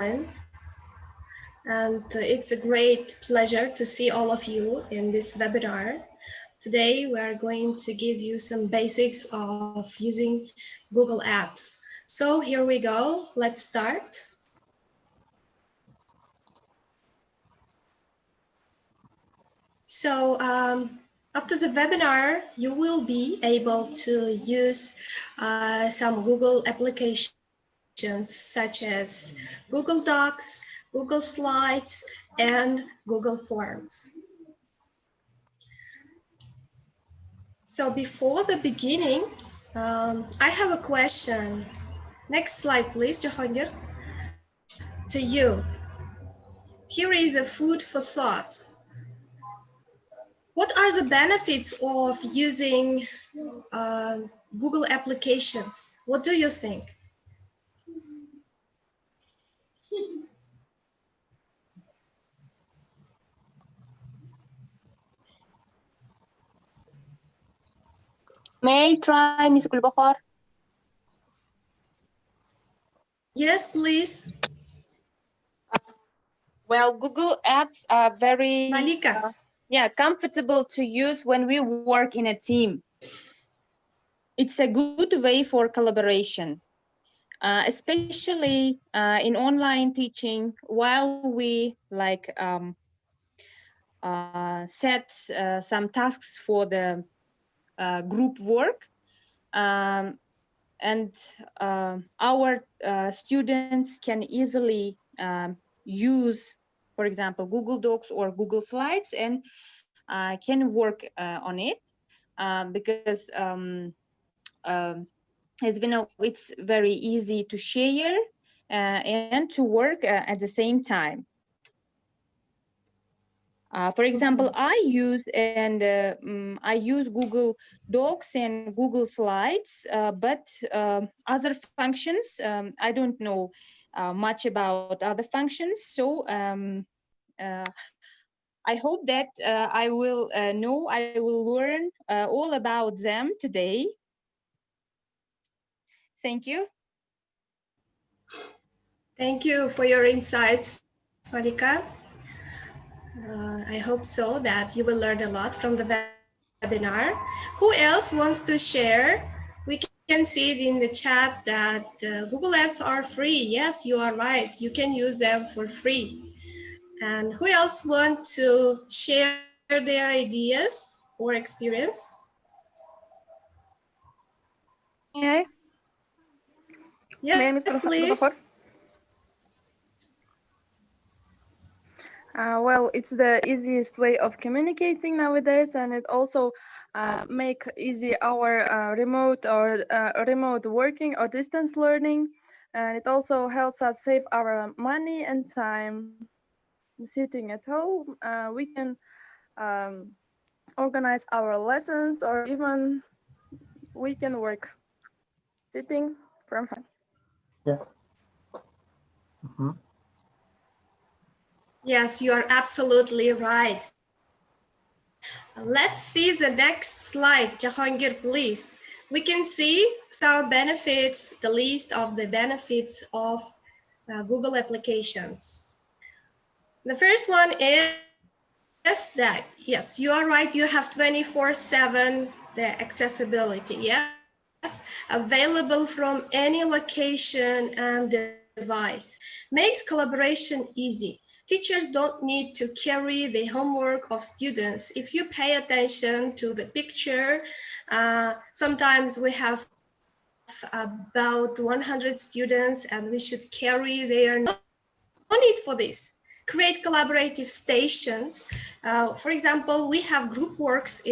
And it's a great pleasure to see all of you in this webinar. Today, we are going to give you some basics of using Google Apps. So here we go, let's start. So after the webinar, you will be able to use some Google applications such as Google Docs, Google Slides, and Google Forms. So before the beginning, I have a question. Next slide, please, Jahangir. To you. Here is a food for thought. What are the benefits of using Google applications? What do you think? May I try, Ms. Gulbakhar? Yes, please. Well, Google Apps are very Malika. comfortable to use when we work in a team. It's a good way for collaboration, especially in online teaching, while we set some tasks for the group work. And our students can easily use, for example, Google Docs or Google Slides and can work on it because as we know, it's very easy to share and to work at the same time. For example, I use Google Docs and Google Slides, but other functions, I don't know much about other functions. So I hope that I will learn all about them today. Thank you. Thank you for your insights, Malika. I hope so that you will learn a lot from the webinar. Who else wants to share? We can see it in the chat that Google Apps are free. Yes, you are right. You can use them for free. And who else want to share their ideas or experience? May I? Yes, please. Well, it's the easiest way of communicating nowadays, and it also make easy our remote working or distance learning, and it also helps us save our money and time. Sitting at home, we can organize our lessons, or even we can work sitting from home. Yeah. Mm-hmm. Yes, you are absolutely right. Let's see the next slide, Jahangir, please. We can see some benefits, the list of the benefits of Google applications. The first one is that, yes, you are right, you have 24/7 the accessibility, yes, available from any location and device. Makes collaboration easy. Teachers don't need to carry the homework of students. If you pay attention to the picture, sometimes we have about 100 students and we should carry their, no need for this. Create collaborative stations. For example, we have group works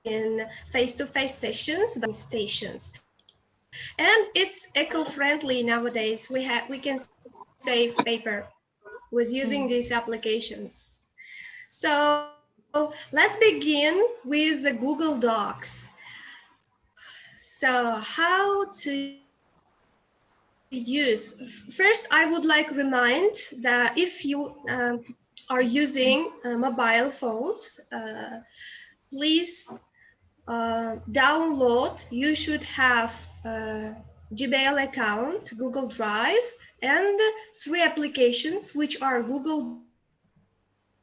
in face-to-face sessions, but stations. And it's eco-friendly nowadays. We can save paper with using these applications. So let's begin with the Google Docs. So how to use? First, I would like to remind that if you are using mobile phones, please download. You should have Gmail account, Google Drive, and 3 applications, which are Google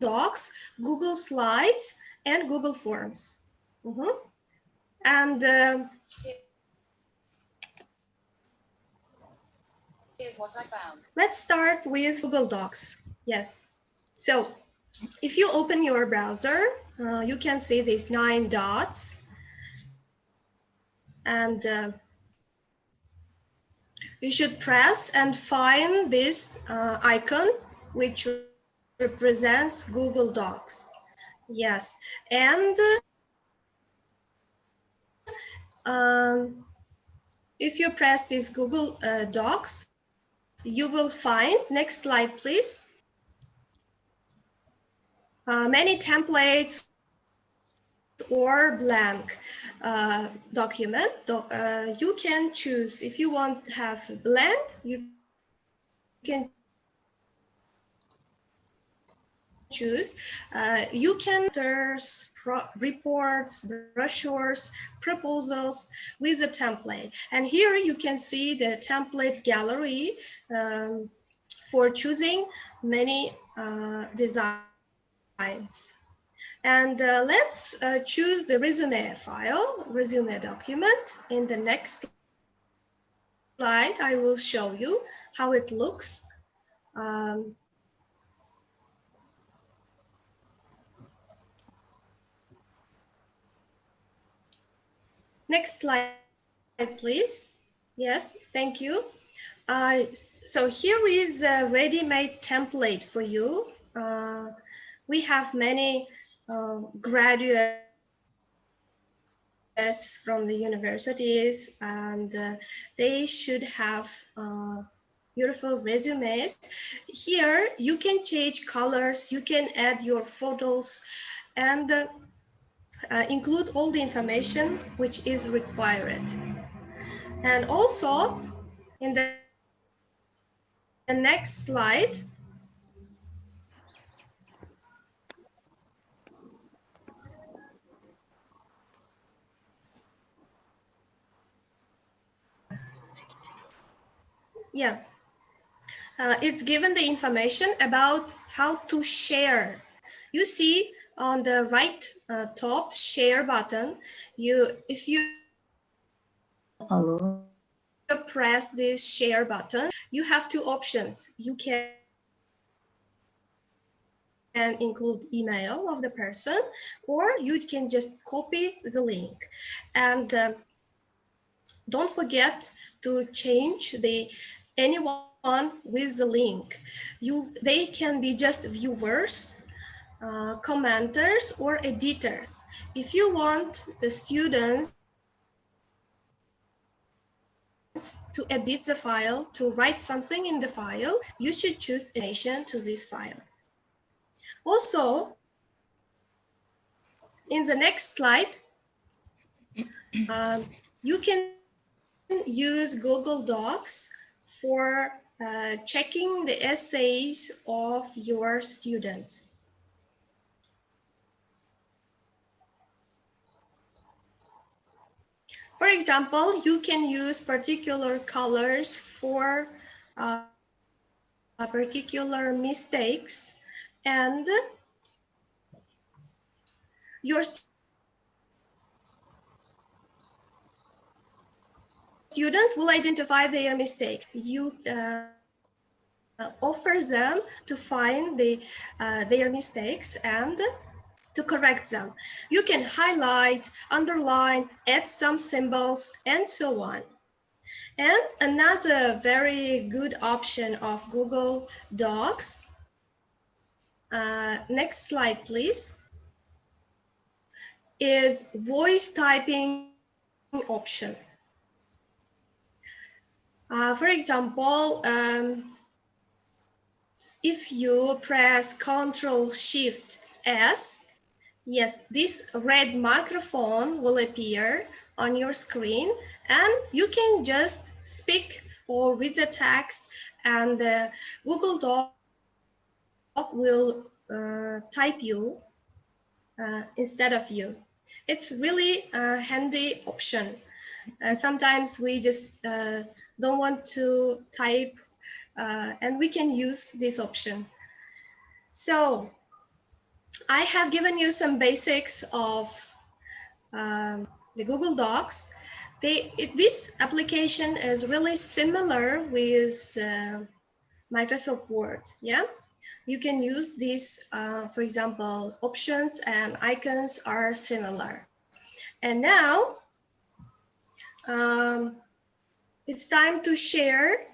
Docs, Google Slides, and Google Forms. And here's what I found. Let's start with Google Docs. Yes. So if you open your browser, you can see these 9 dots. And you should press and find this icon, which represents Google Docs. Yes. And if you press this Google Docs, you will find, next slide, please, many templates or blank document. You can choose, if you want to have blank, you can choose. You can reports, brochures, proposals with a template. And here you can see the template gallery for choosing many designs. And let's choose the resume file, resume document. In the next slide, I will show you how it looks. Next slide, please. Yes, thank you. So here is a ready-made template for you. We have many graduates from the universities, and they should have beautiful resumes. Here you can change colors, you can add your photos, and include all the information which is required. And also in the next slide, yeah, it's given the information about how to share. You see on the right top share button, if you press this share button, you have 2 options. You can include email of the person, or you can just copy the link. And don't forget to change anyone with the link. They can be just viewers, commenters, or editors. If you want the students to edit the file, to write something in the file, you should choose animation to this file. Also, in the next slide, you can use Google Docs for checking the essays of your students. For example, you can use particular colors for particular mistakes, and your students will identify their mistakes. You offer them to find their mistakes and to correct them. You can highlight, underline, add some symbols, and so on. And another very good option of Google Docs, next slide please, is voice typing option. For example, if you press Ctrl+Shift+S, yes, this red microphone will appear on your screen, and you can just speak or read the text, and Google Doc will type you instead of you. It's really a handy option. Sometimes we just don't want to type, and we can use this option. So I have given you some basics of the Google Docs. This application is really similar with Microsoft Word. Yeah, you can use these, for example, options and icons are similar. And now it's time to share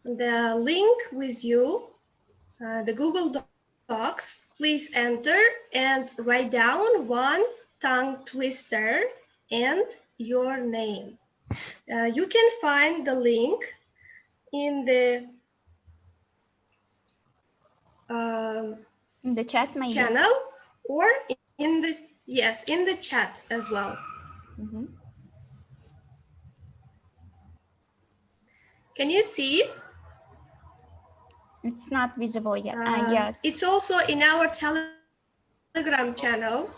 the link with you, the Google Docs. Please enter and write down one tongue twister and your name. You can find the link in the chat maybe. channel or in the, yes, in the chat as well. Can you see? It's not visible yet. Yes. It's also in our Telegram channel.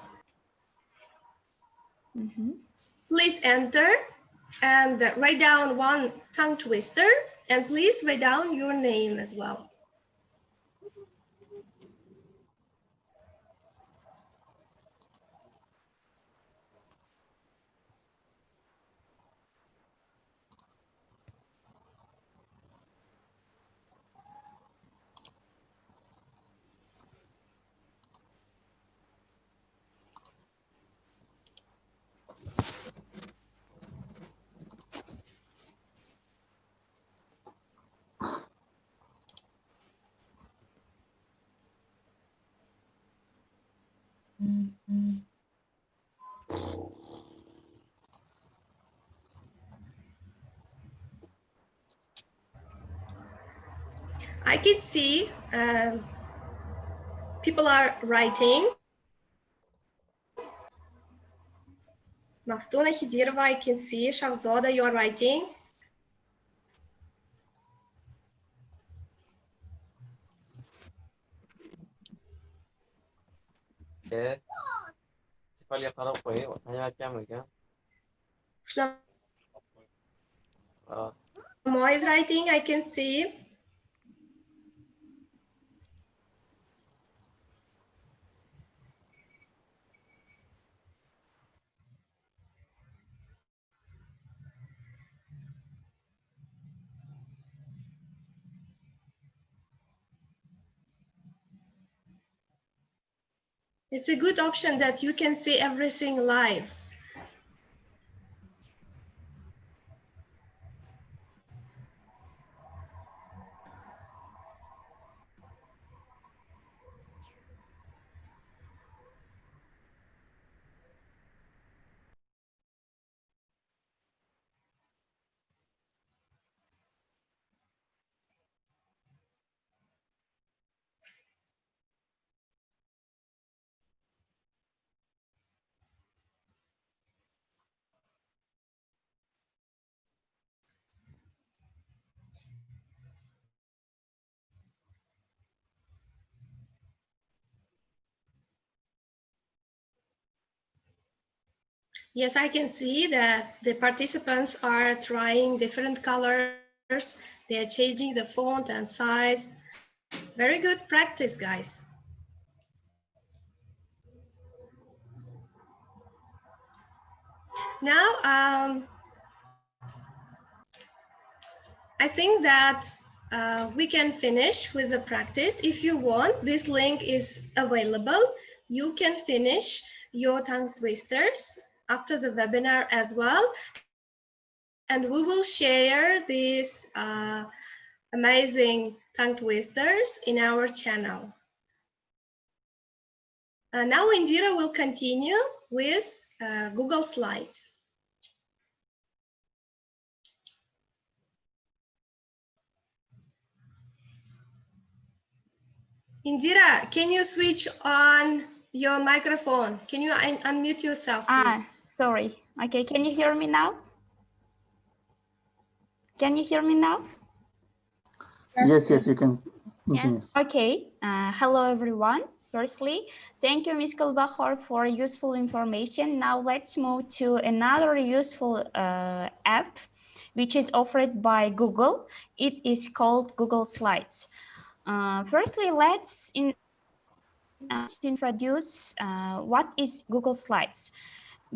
Please enter and write down one tongue twister, and please write down your name as well. I can see people are writing. Maftuna Khidirova, I can see. Shahzada, you are writing. Mo is writing, I can see. It's a good option that you can see everything live. Yes, I can see that the participants are trying different colors. They are changing the font and size. Very good practice, guys. Now, I think that we can finish with the practice. If you want, this link is available. You can finish your tongue twisters after the webinar as well. And we will share these amazing tongue twisters in our channel. Now Indira will continue with Google Slides. Indira, can you switch on your microphone? Can you unmute yourself, please? Sorry. Okay, can you hear me now? Can you hear me now? Yes, yes, you can continue. Yes. Okay. Hello, everyone. Firstly, thank you, Ms. Kulbahar, for useful information. Now let's move to another useful app, which is offered by Google. It is called Google Slides. Firstly, let's introduce what is Google Slides.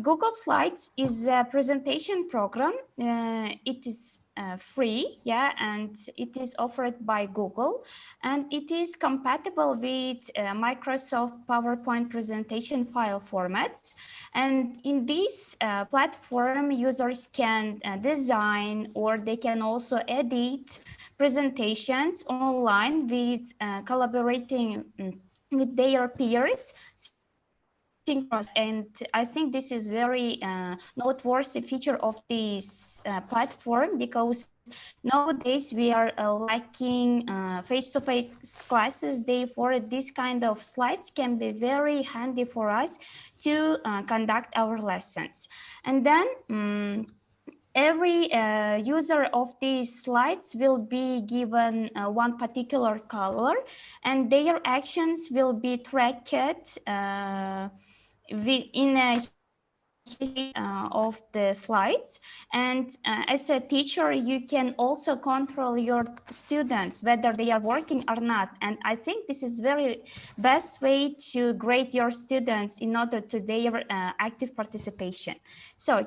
Google Slides is a presentation program. It is free, yeah, and it is offered by Google, and it is compatible with Microsoft PowerPoint presentation file formats. And in this platform, users can design, or they can also edit presentations online with collaborating with their peers synchronously. And I think this is very noteworthy feature of this platform, because nowadays we are lacking face-to-face classes. Therefore, this kind of slides can be very handy for us to conduct our lessons. And then every user of these slides will be given one particular color, and their actions will be tracked in a history of the slides. And as a teacher, you can also control your students whether they are working or not. And I think this is very best way to grade your students in order to their active participation. So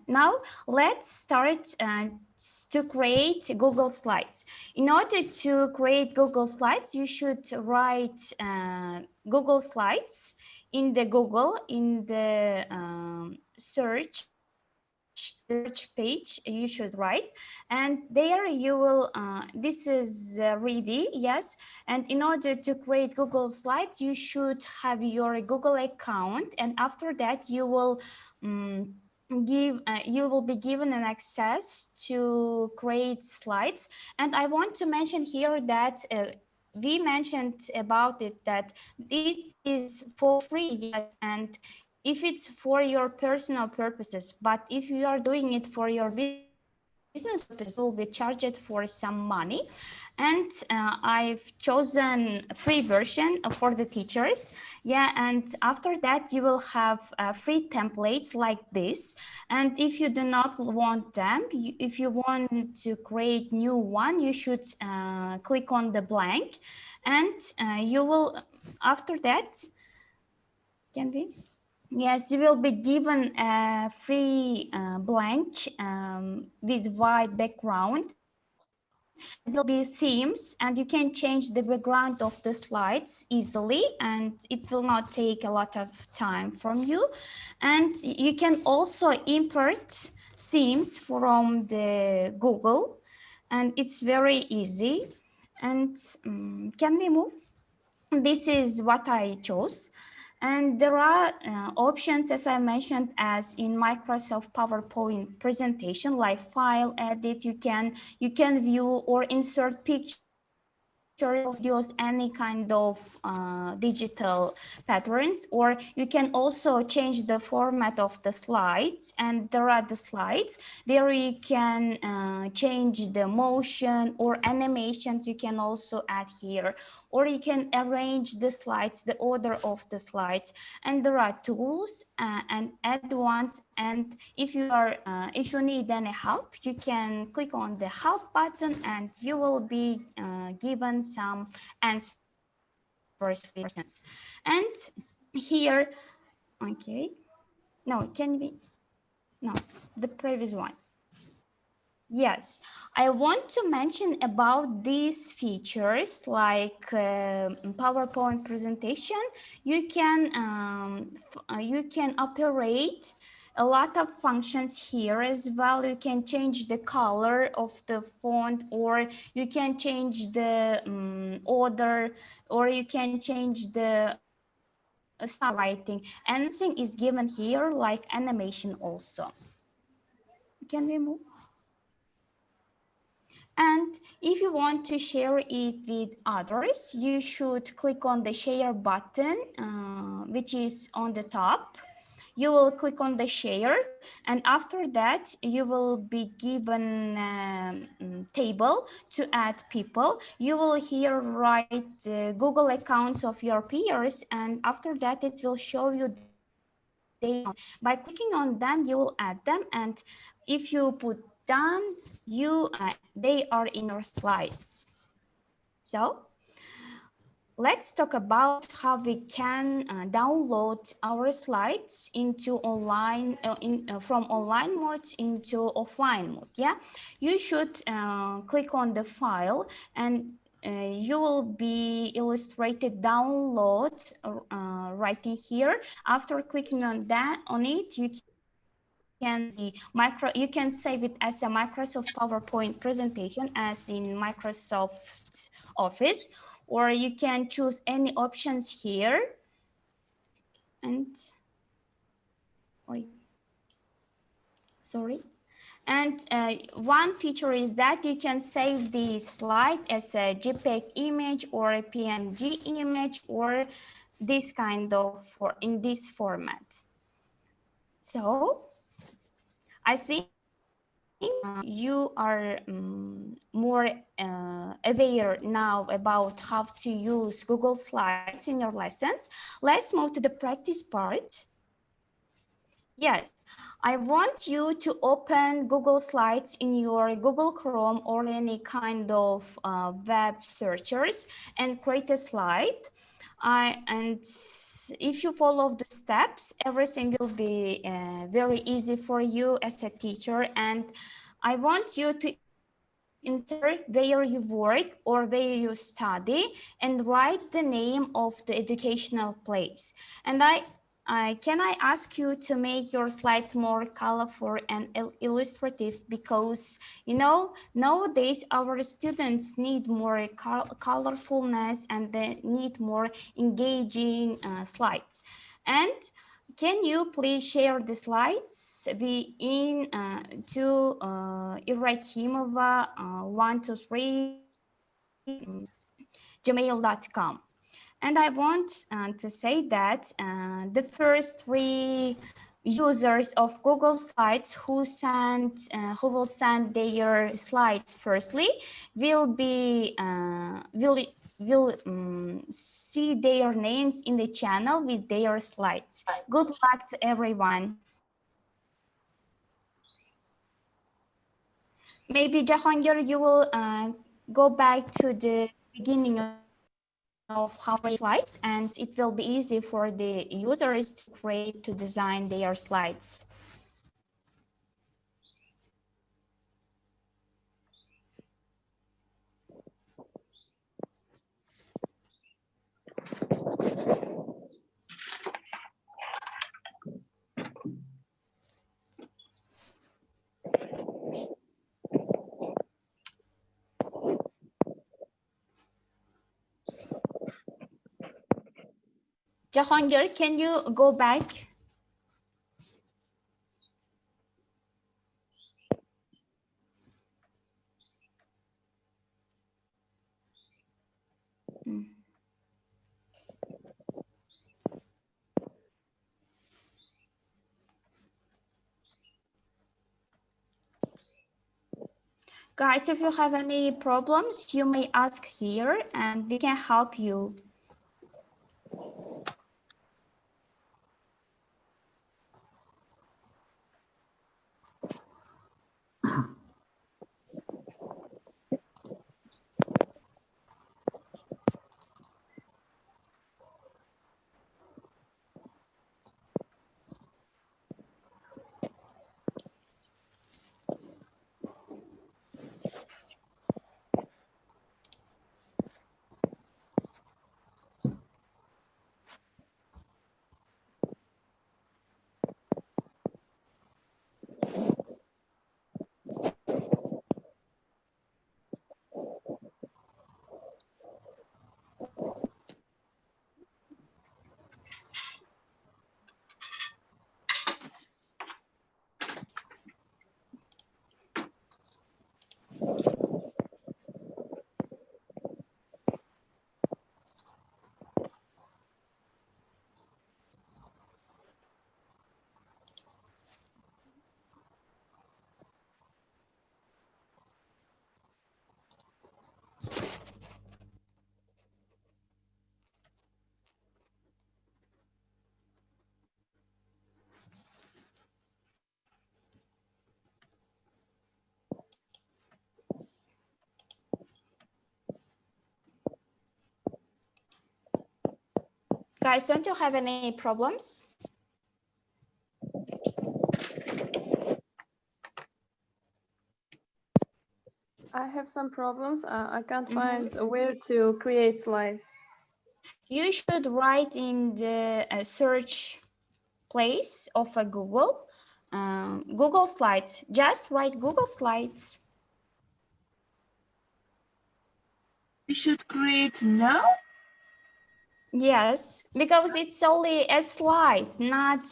now let's start to create Google Slides. In order to create Google Slides, you should write Google Slides in the Google, in the search page you should write, and there you will this is ready, yes. And in order to create Google Slides, you should have your Google account, and after that you will you will be given an access to create slides. And I want to mention here that we mentioned about it that it is for free, yes, and if it's for your personal purposes. But if you are doing it for your business purposes, you will be charged for some money. And I've chosen a free version for the teachers, yeah. And after that you will have free templates like this. And if you do not want them, if you want to create new one, you should click on the blank, and you will, after that, can we? Yes, you will be given a free blank with white background, and there will be themes, and you can change the background of the slides easily, and it will not take a lot of time from you. And you can also import themes from the Google, and it's very easy. And can we move? This is what I chose. And there are options, as I mentioned, as in Microsoft PowerPoint presentation, like file, edit. You can view or insert pictures, videos, any kind of digital patterns, or you can also change the format of the slides. And there are the slides where you can change the motion or animations. You can also add here, or you can arrange the slides, the order of the slides. And there are tools and add-ons. And if you need any help, you can click on the help button, and you will be given some answers for your questions. And here, okay, no, can we, no, the previous one. Yes, I want to mention about these features, like PowerPoint presentation. You can operate a lot of functions here as well. You can change the color of the font, or you can change the order, or you can change the style of writing. Anything is given here, like animation also. Can we move? And if you want to share it with others, you should click on the share button, which is on the top. You will click on the share, and after that you will be given table to add people. You will here write Google accounts of your peers, and after that it will show you their account. By clicking on them, you will add them, and if you put done, they are in your slides. So let's talk about how we can download our slides into online from online mode into offline mode. Yeah, you should click on the file, and you will be illustrated download right in here. After clicking on it, you can see you can save it as a Microsoft PowerPoint presentation as in Microsoft Office, or you can choose any options here. And sorry. And one feature is that you can save the slide as a JPEG image or a PNG image, or this kind of in this format. So I think you are more aware now about how to use Google Slides in your lessons. Let's move to the practice part. Yes, I want you to open Google Slides in your Google Chrome or any kind of web searchers and create a slide. And if you follow the steps, everything will be very easy for you as a teacher. And I want you to insert where you work or where you study and write the name of the educational place. And can I ask you to make your slides more colorful and illustrative, because nowadays our students need more colorfulness and they need more engaging slides. And can you please share the slides to Ibrahimova 123 gmail.com. And I want to say that the first 3 users of Google Slides who will send their slides firstly will see their names in the channel with their slides. Good luck to everyone. Maybe Jahangir, you will go back to the beginning of how to slides, and it will be easy for the users to design their slides. Jahangir, can you go back? Guys, if you have any problems, you may ask here and we can help you. Guys, don't you have any problems? I have some problems. I can't find where to create slides. You should write in the search place of a Google, Google Slides. Just write Google Slides. We should create now? Yes, because it's only a slide, not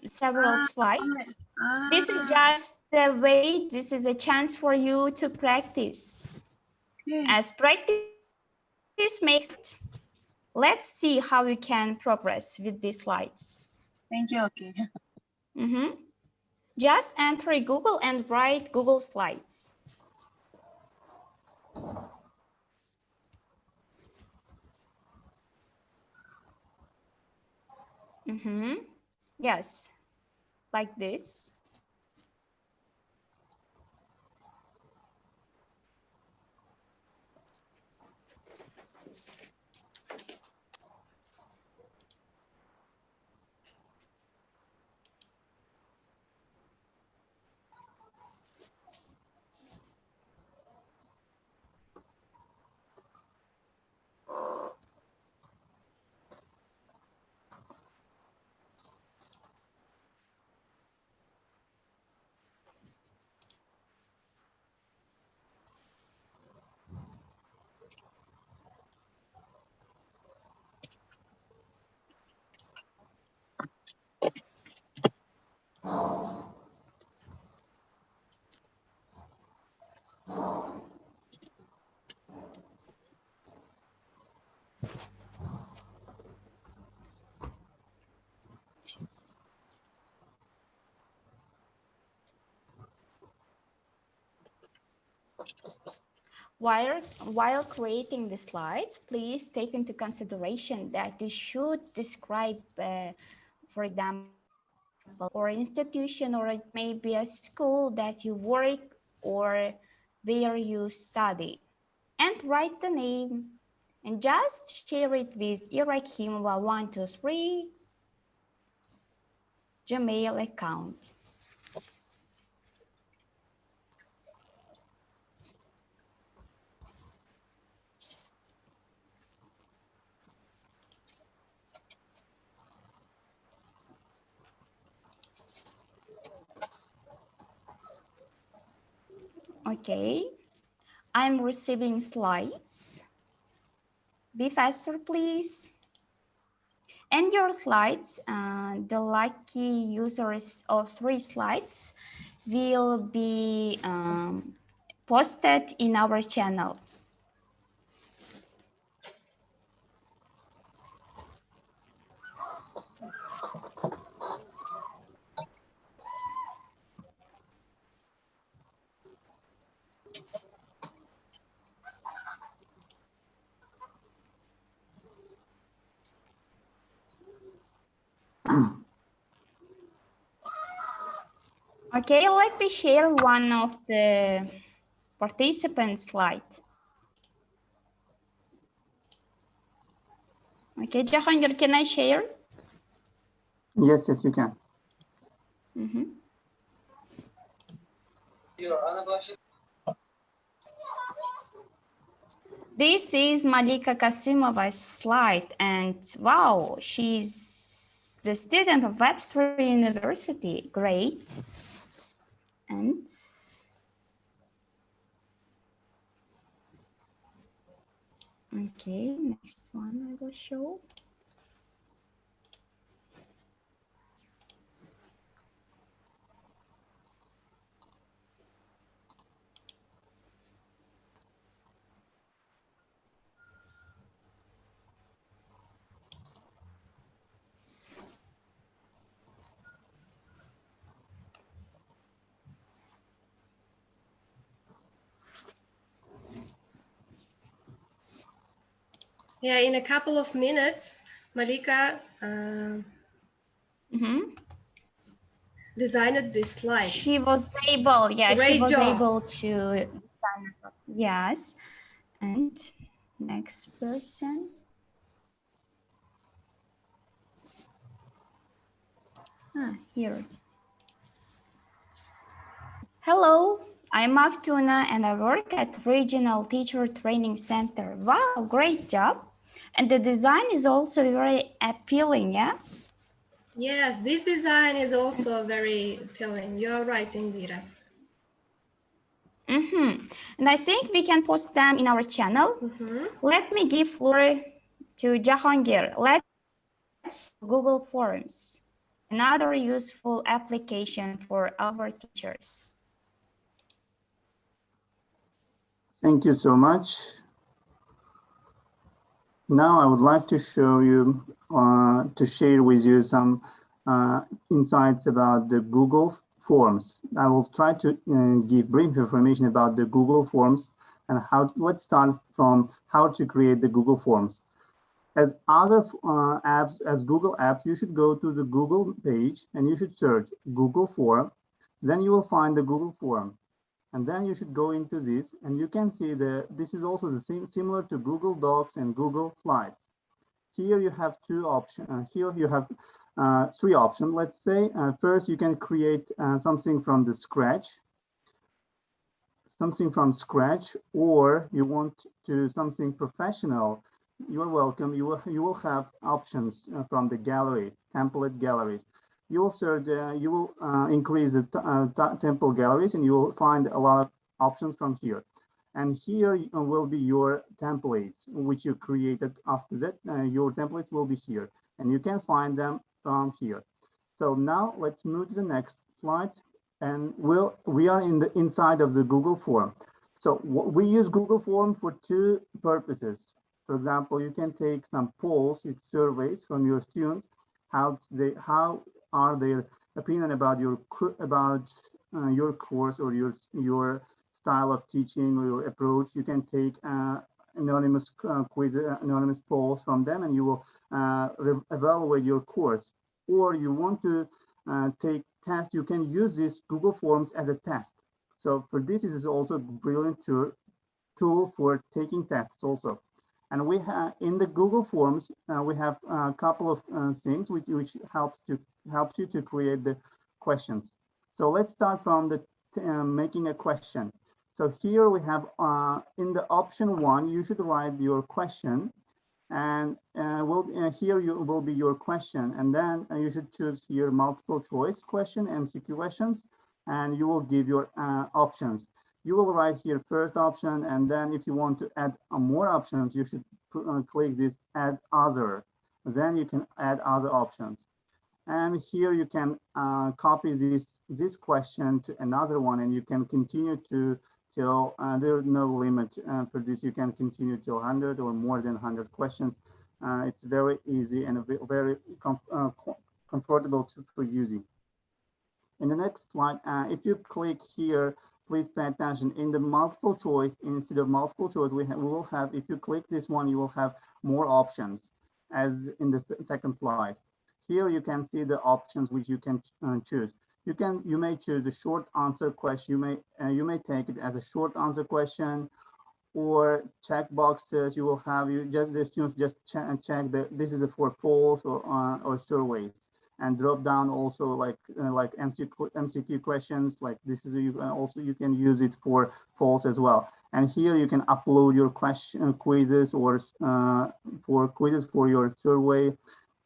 several slides. This is just the way, this is a chance for you to practice. Okay. As practice makes it. Let's see how you can progress with these slides. Thank you. Okay. Just enter Google and write Google Slides. Yes, like this. While creating the slides, please take into consideration that you should describe, for example, or institution, or it may be a school that you work or where you study, and write the name and just share it with Irakimova123 Gmail account. Okay, I'm receiving slides. Be faster, please. And your slides, the lucky users of 3 slides will be posted in our channel. Okay, let me share one of the participants' slide. Okay, Jahangir, can I share? Yes, yes, you can. This is Malika Kasimova's slide, and wow, she's the student of Webster University. Great. And okay, next one I will show. Yeah, in a couple of minutes, Malika designed this slide. She was able, yeah, Great she was job. able to, yes. And next person. Here. Hello, I'm Maftuna and I work at Regional Teacher Training Center. Wow, great job. And the design is also very appealing, yeah? Yes, this design is also very appealing. You're right, Indira. And I think we can post them in our channel. Let me give floor to Jahangir. Let's Google Forms, another useful application for our teachers. Thank you so much. Now I would like to show you, to share with you some insights about the Google Forms. I will try to give brief information about the Google Forms and how. Let's start from how to create the Google Forms. As other apps, as Google apps, you should go to the Google page and you should search Google Form. Then you will find the Google Form. And then you should go into this, and you can see that this is also the same, similar to Google Docs and Google Slides. Here you have two options. Here you have three options. Let's say first you can create something from the scratch, or you want to something professional. You're welcome. You will have options from the gallery, template galleries. You will search, you will increase the template galleries, and you will find a lot of options from here. And here will be your templates, which you created after that. Your templates will be here, and you can find them from here. So now let's move to the next slide. And we are in the inside of the Google Form. So we use Google Form for two purposes. For example, you can take some polls, surveys from your students, how are their opinion about your course or your style of teaching or your approach. You can take anonymous quiz, anonymous polls from them, and you will evaluate your course. Or you want to take tests, you can use this Google Forms as a test. So for this is also a brilliant tool for taking tests also. And we have in the Google Forms, we have a couple of things which helps you to create the questions. So let's start from the making a question. So here we have in the option 1, you should write your question, and here will be your question, and then you should choose here multiple choice question, MCQ questions, and you will give your options. You will write here first option, and then if you want to add more options, you should click this add other. Then you can add other options. And here you can copy this question to another one, and you can continue to till there's no limit for this. You can continue till 100 or more than 100 questions. It's very easy and very comfortable for using. In the next slide, if you click here, please pay attention. In the multiple choice, instead of multiple choice, we will have, if you click this one, you will have more options as in the second slide. Here you can see the options which you can choose. You may choose a short answer question. You may take it as a short answer question, or check boxes. You will have the students just check that this is for polls or surveys, and drop down also like MCQ questions. Like this is you can use it for polls as well. And here you can upload your quizzes or for quizzes for your survey.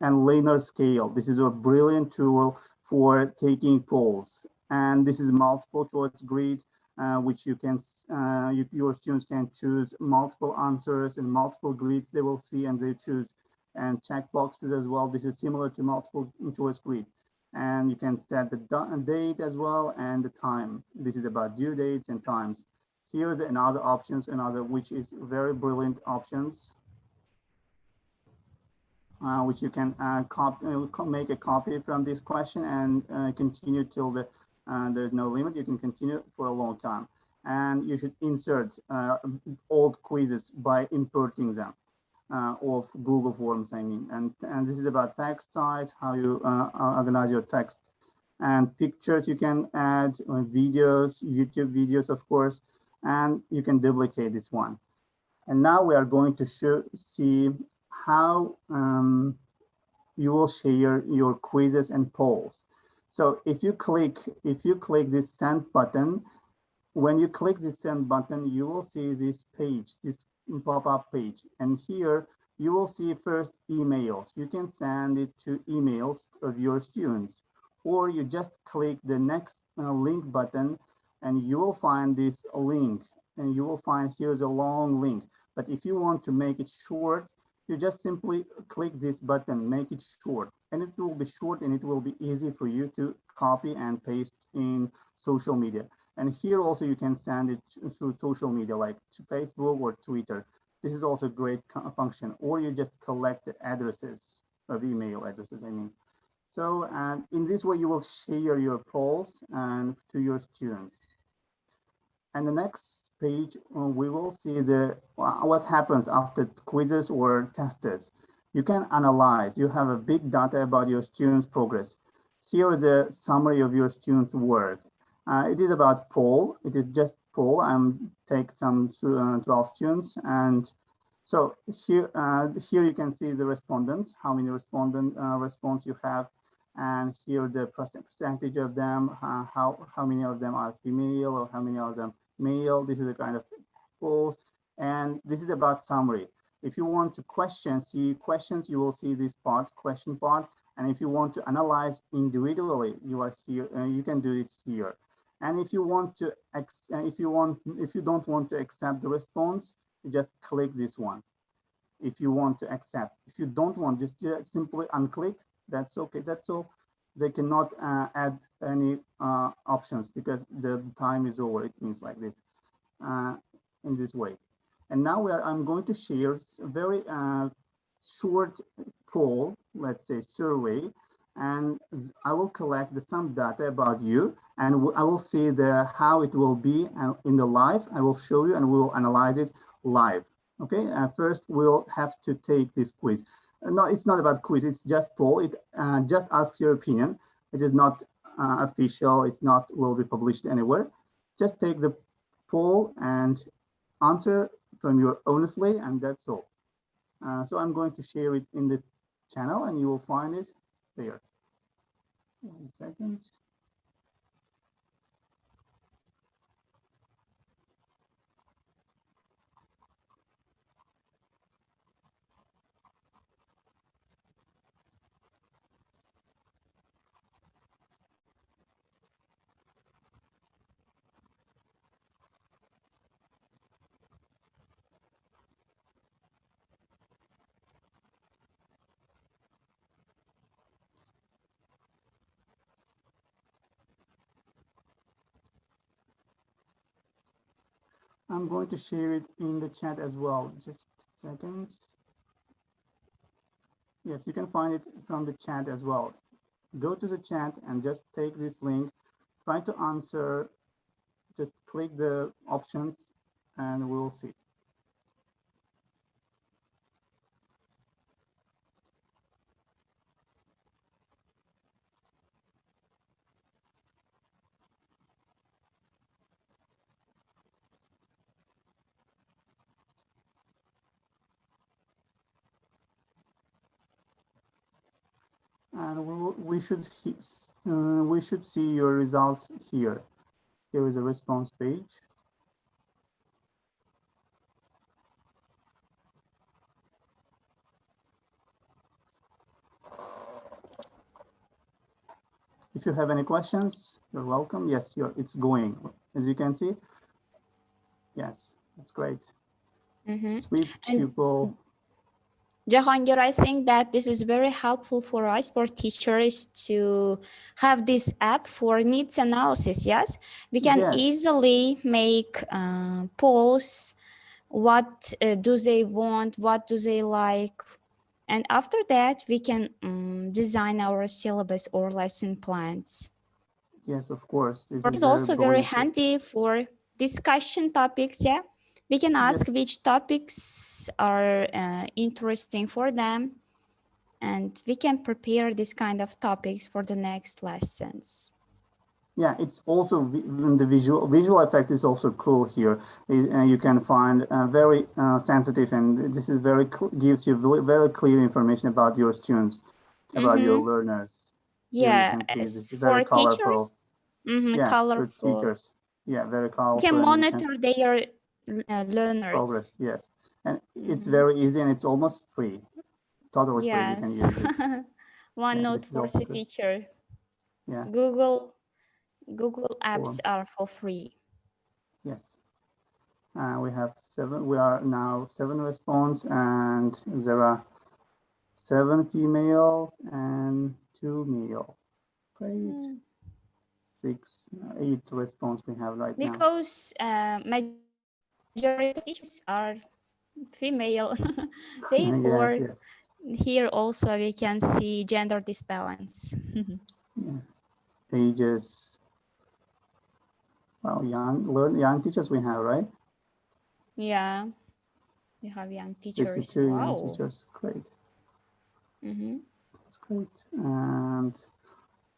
And linear scale. This is a brilliant tool for taking polls. And this is multiple choice grid, which you can your students can choose multiple answers and multiple grids they will see, and they choose, and check boxes as well. This is similar to multiple choice grid. And you can set the date as well and the time. This is about due dates and times. Here are another options, which is very brilliant options. Which you can make a copy from this question and continue till there's no limit. You can continue for a long time. And you should insert old quizzes by importing them of Google Forms, I mean. And this is about text size, how you organize your text. And pictures you can add, videos, YouTube videos, of course, and you can duplicate this one. And now we are going to see how you will share your quizzes and polls. So if you click this send button, when you click this send button, you will see this page, this pop-up page. And here you will see first emails. You can send it to emails of your students, or you just click the next link button and you will find this link, and you will find here's a long link. But if you want to make it short, you just simply click this button, make it short, and it will be short and it will be easy for you to copy and paste in social media. And here also you can send it through social media like to Facebook or Twitter. This is also a great function, or you just collect the addresses of email addresses, I mean. So in this way, you will share your polls and to your students. And the next page, we will see the what happens after quizzes or tests. You can analyze. You have a big data about your students' progress. Here is a summary of your students' work. It is about poll. It is just poll. Take some 12 students, and so here you can see the respondents, how many response you have, and here the percentage of them, how many of them are female or how many of them male. This is a kind of polls, and this is about summary. If you want to see questions, you will see this part, question part. And if you want to analyze individually, you are here. You can do it here. And if you want to, if you don't want to accept the response, you just click this one. If you want to accept, if you don't want, just simply unclick. That's okay. That's all. They cannot add any options because the time is over. It means like this, in this way. And now I'm going to share a very short poll, let's say survey, and I will collect some data about you, and I will see how it will be in the live. I will show you, and we will analyze it live. Okay. First, we'll have to take this quiz. No, it's not about quiz. It's just poll. It just asks your opinion. It is not official. It's not will be published anywhere. Just take the poll and answer from your honestly, and that's all. So I'm going to share it in the channel, and you will find it there. 1 second. I'm going to share it in the chat as well. Just a second. Yes, you can find it from the chat as well. Go to the chat and just take this link. Try to answer. Just click the options and we'll see. And we should see your results here. Here is a response page. If you have any questions, you're welcome. Yes, it's going, as you can see. Yes, that's great. Sweet people. Jahangir, I think that this is very helpful for us, for teachers, to have this app for needs analysis. Yes, we can easily make polls. What do they want? What do they like? And after that, we can design our syllabus or lesson plans. Yes, of course. This is also very handy for discussion topics. Yeah, we can ask which topics are interesting for them, and we can prepare this kind of topics for the next lessons. Yeah, it's also the visual effect is also cool here. You can find very sensitive, and this is gives you very clear information about your students, about your learners. Here you Yeah, can see this it's is very for colorful. teachers. Mm-hmm, Yeah, for colorful. teachers. Yeah, very You colorful, can and you can monitor their learners. progress. Yes, and it's Mm-hmm. very easy and it's almost free. Totally free. You can Yes. use it. One Yeah, this is also noteworthy good. feature. Yeah, Google apps forms. are for free. Yes. We have 7. We are now 7 response, and there are 7 females and 2 male. Great. Mm. 6, 8 response we have right now. Because majority of teachers are female. Yes, Therefore, yes. here also we can see gender disbalance. Yeah. Ages. Well, young teachers we have, right? Yeah, we have young teachers. 62 young Wow. teachers. Great. Mm-hmm. That's great. And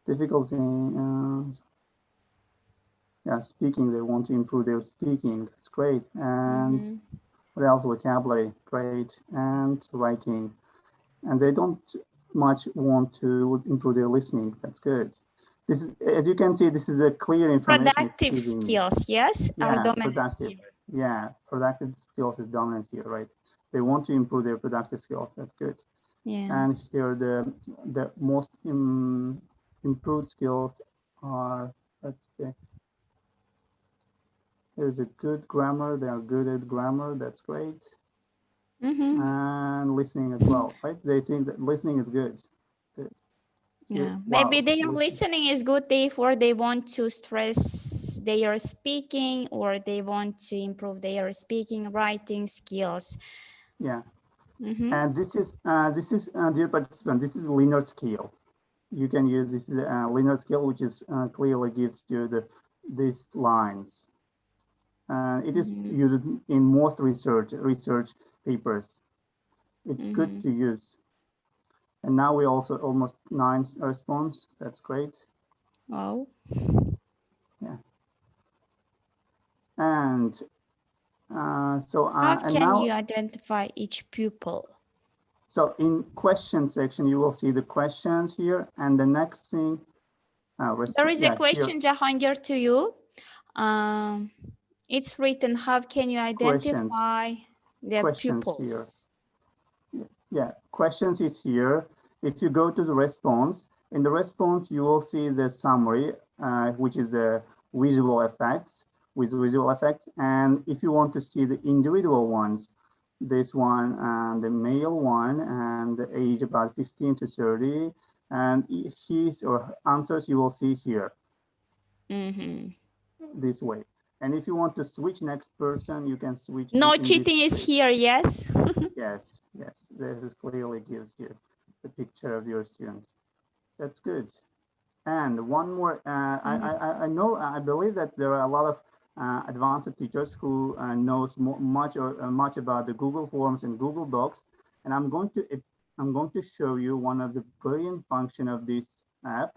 difficulty. Yeah, speaking. They want to improve their speaking. It's great. And Mm-hmm. what else? Vocabulary. Great. And writing. And they don't much want to improve their listening. That's good. This is, as you can see, this is a clear information it's Productive giving me. skills, yes, are Yeah, dominant productive. here. Yeah, productive skills is dominant here, right? They want to improve their productive skills. That's good. Yeah. And here the most improved skills are, let's say, there's a good grammar. They are good at grammar. That's great. Mm-hmm. And listening as well, right? They think that listening is good. Good. Yeah, maybe Wow. their listening is good, therefore they want to stress their speaking, or they want to improve their speaking, writing skills. Yeah. Mm-hmm. And this is dear participant, this is linear scale. You can use this linear scale, which is clearly gives you these lines. It is Mm-hmm. used in most research papers. It's good Mm-hmm. to use. And now we also almost 9 response. That's great. Oh, Yeah. And how and can now, you identify each pupil? so in question section, you will see the questions here, and the next thing, There is a yeah, here, question, Jahangir, to you. Um, it's written, how can you questions, identify the questions here. pupils? Yeah, questions is here. If you go to the response, in the response, you will see the summary, which is the visual effects, with visual effects. And if you want to see the individual ones, this one and the male one, and the age about 15 to 30, and his or her answers you will see here, Mm-hmm. this way. And if you want to switch next person, you can switch No in this cheating is space. here, yes? Yes, yes, this clearly gives you the picture of your student. That's good. And one more, I know, I believe that there are a lot of advanced teachers who knows much about the Google Forms and Google Docs, and I'm going to show you one of the brilliant function of this app,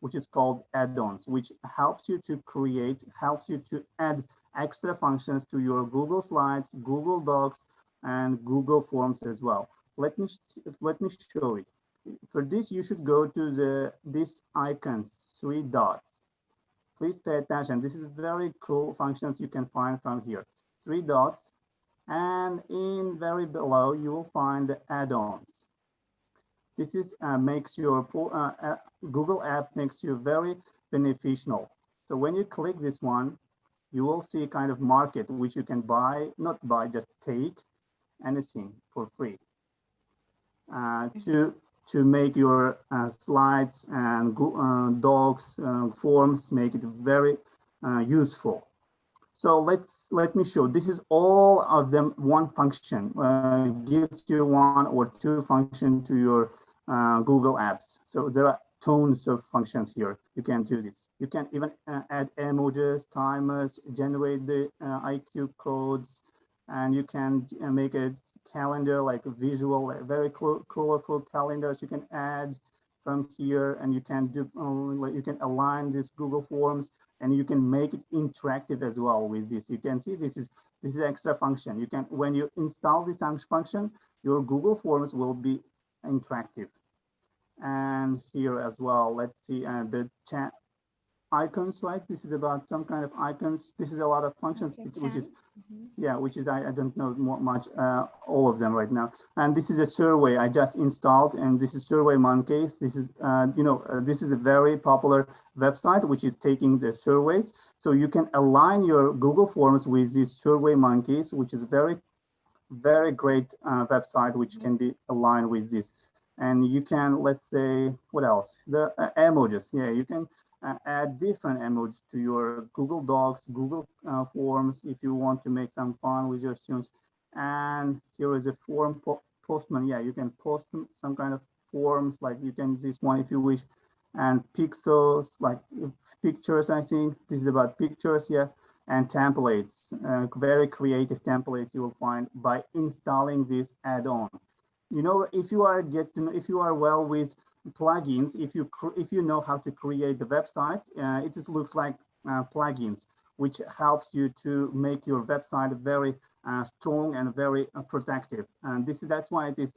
which is called add-ons, which helps you to add extra functions to your Google Slides, Google Docs, and Google Forms as well. Let me show it. For this, you should go to these icons, 3 dots. Please pay attention. This is very cool functions you can find from here. 3 dots, and in very below, you will find the add-ons. This is makes your Google app makes you very beneficial. So when you click this one, you will see kind of market which you can buy, not buy, just take anything for free. To make your slides and docs forms, make it very useful. So let me show. This is all of them one function, gives you 1 or 2 function to your Google apps. So there are tons of functions here. You can do this. You can even add emojis, timers, generate the IQ codes, and you can make a calendar, like a visual, very colorful calendars you can add from here, and you can do you can align these Google Forms, and you can make it interactive as well with this. You can see this is extra function. You can, when you install this function, your Google Forms will be interactive. And here as well, let's see the chat icons, right? This is about some kind of icons. This is a lot of functions, which is, yeah, which is, I don't know much, all of them right now. And this is a survey I just installed, and this is Survey Monkeys. This is, this is a very popular website, which is taking the surveys. So you can align your Google Forms with these Survey Monkeys, which is very, very great website, which can be aligned with this. And you can, let's say, what else? The emojis. Yeah, you can add different emojis to your Google Docs, Google Forms, if you want to make some fun with your students. And here is a form postman. Yeah, you can post some kind of forms, like you can this one if you wish. And pixels, like pictures, I think. This is about pictures, yeah. And templates, very creative templates you will find by installing this add-on. You know, if you are if you are well with plugins, if you know how to create the website, it just looks like plugins, which helps you to make your website very strong and very protective. And that's why it is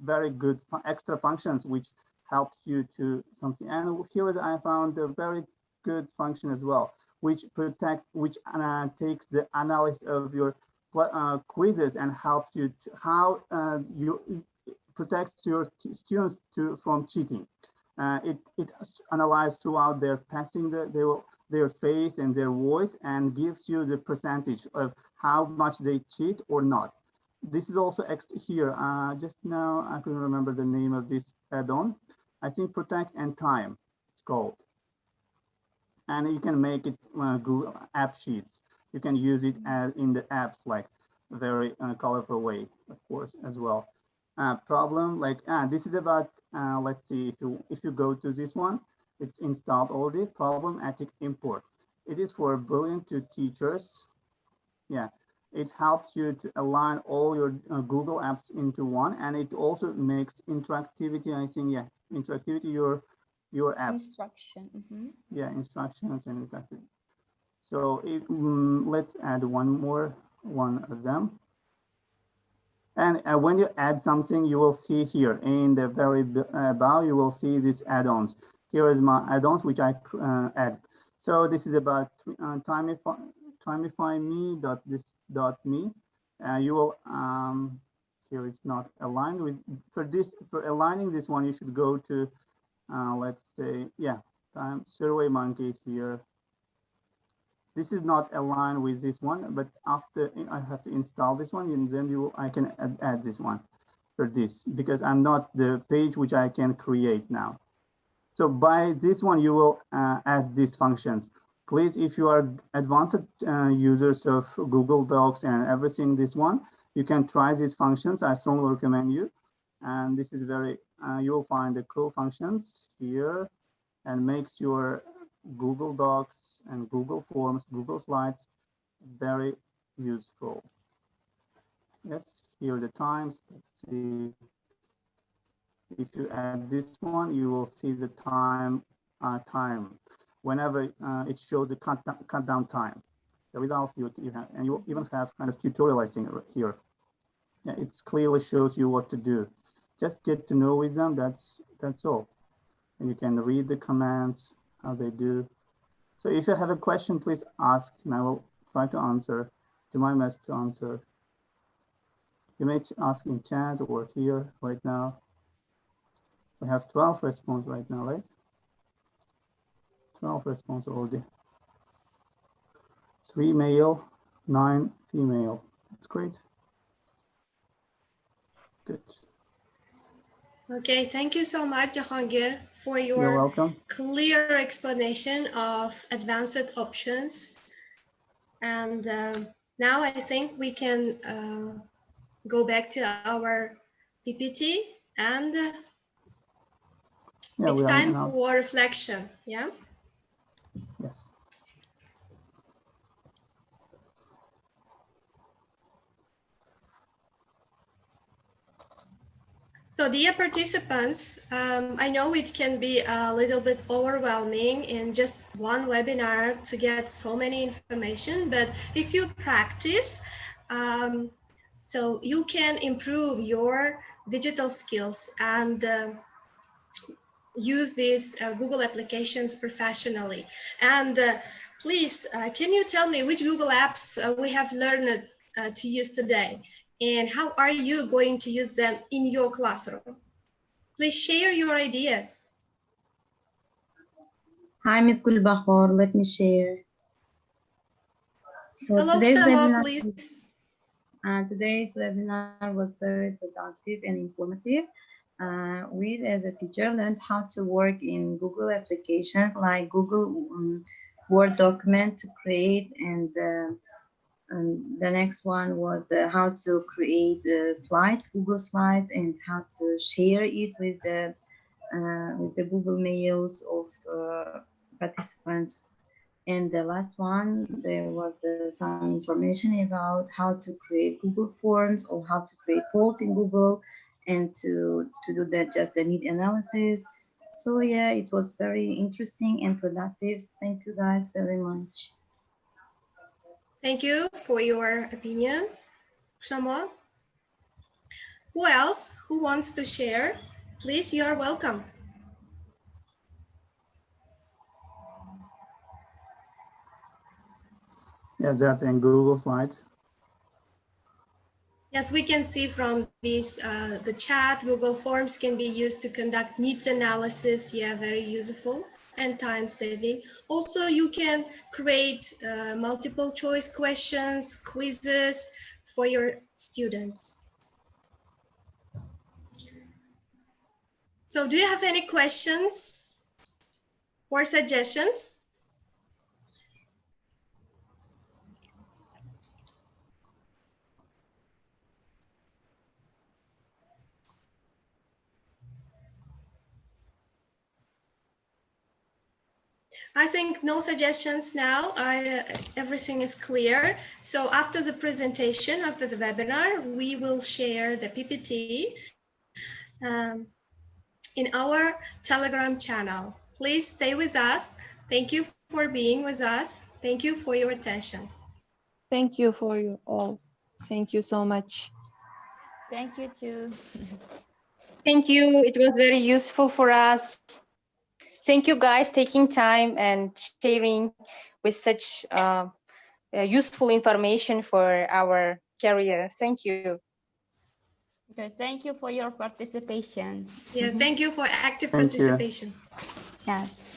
very good extra functions which helps you to something. And here I found a very good function as well, which takes the analysis of your quizzes and helps you to how you protects your students from cheating. It analyzes throughout their passing their face and their voice and gives you the percentage of how much they cheat or not. This is also here. Just now, I couldn't remember the name of this add-on. I think Protect and Time, it's called. And you can make it Google App Sheets. You can use it as in the apps, like very colorful way, of course, as well. Problem like this is about let's see, if you go to this one, it's installed already. Problematic import. It is for brilliant to teachers. Yeah, it helps you to align all your Google apps into one, and it also makes interactivity. I think, yeah, interactivity your app Instruction. Yeah, instructions and interactivity. So let's add one of them. And when you add something, you will see here in the very above, you will see these add-ons. Here is my add-ons, which I add. So this is about timifyme.this.me. You will, here it's not aligned with, for aligning this one, you should go to, let's say, yeah, Survey Monkeys here. This is not aligned with this one, but after I have to install this one, and then I can add this one for this, because I'm not the page which I can create now. So by this one, you will add these functions. Please, if you are advanced users of Google Docs and everything, this one, you can try these functions. I strongly recommend you. And this is very, you will find the cool functions here, and makes your Google Docs and Google Forms, Google Slides very useful. Yes, here are the times. Let's see. If you add this one, you will see the time. Whenever it shows the countdown time, the results you have, and you even have kind of tutorializing here. Yeah, it clearly shows you what to do. Just get to know with them. That's all. And you can read the commands, how they do. So if you have a question, please ask, and I will try to answer, do my best to answer. You may ask in chat or here right now. We have 12 responses right now, right? 12 responses already. 3 male, 9 female. That's great. Good. Okay, thank you so much, Jahangir, for You're your welcome. clear explanation of advanced options. And now I think we can go back to our PPT, and Yeah, it's we are time now. for reflection. Yeah. Yes. So dear participants, I know it can be a little bit overwhelming in just one webinar to get so many information, but if you practice, so you can improve your digital skills, and use these Google applications professionally. And please, can you tell me which Google apps we have learned to use today? And how are you going to use them in your classroom? Please share your ideas. Hi, Ms. Gulbahor. Let me share. So Hello, Shamo, please. today's webinar was very productive and informative. We, as a teacher, learned how to work in Google applications like Google Word document to create, and the next one was how to create slides, Google Slides, and how to share it with the Google Mails of participants. And the last one, there was some information about how to create Google Forms or how to create polls in Google, and to do that, just the need analysis. So yeah, it was very interesting and productive. Thank you guys very much. Thank you for your opinion, Shamo. Who else who wants to share? Please, you are welcome. Yeah, that's in Google Slides. Yes, we can see from this, the chat, Google Forms can be used to conduct needs analysis. Yeah, very useful and time saving. Also, you can create multiple choice questions, quizzes for your students. So do you have any questions or suggestions? I think no suggestions now. Everything is clear. So after the presentation, after the webinar, we will share the PPT in our Telegram channel. Please stay with us. Thank you for being with us. Thank you for your attention. Thank you for you all. Thank you so much. Thank you too. Thank you. It was very useful for us. Thank you guys taking time and sharing with such useful information for our career. Thank you. Okay, thank you for your participation. Yeah, thank you for active Thank you. participation. Yes.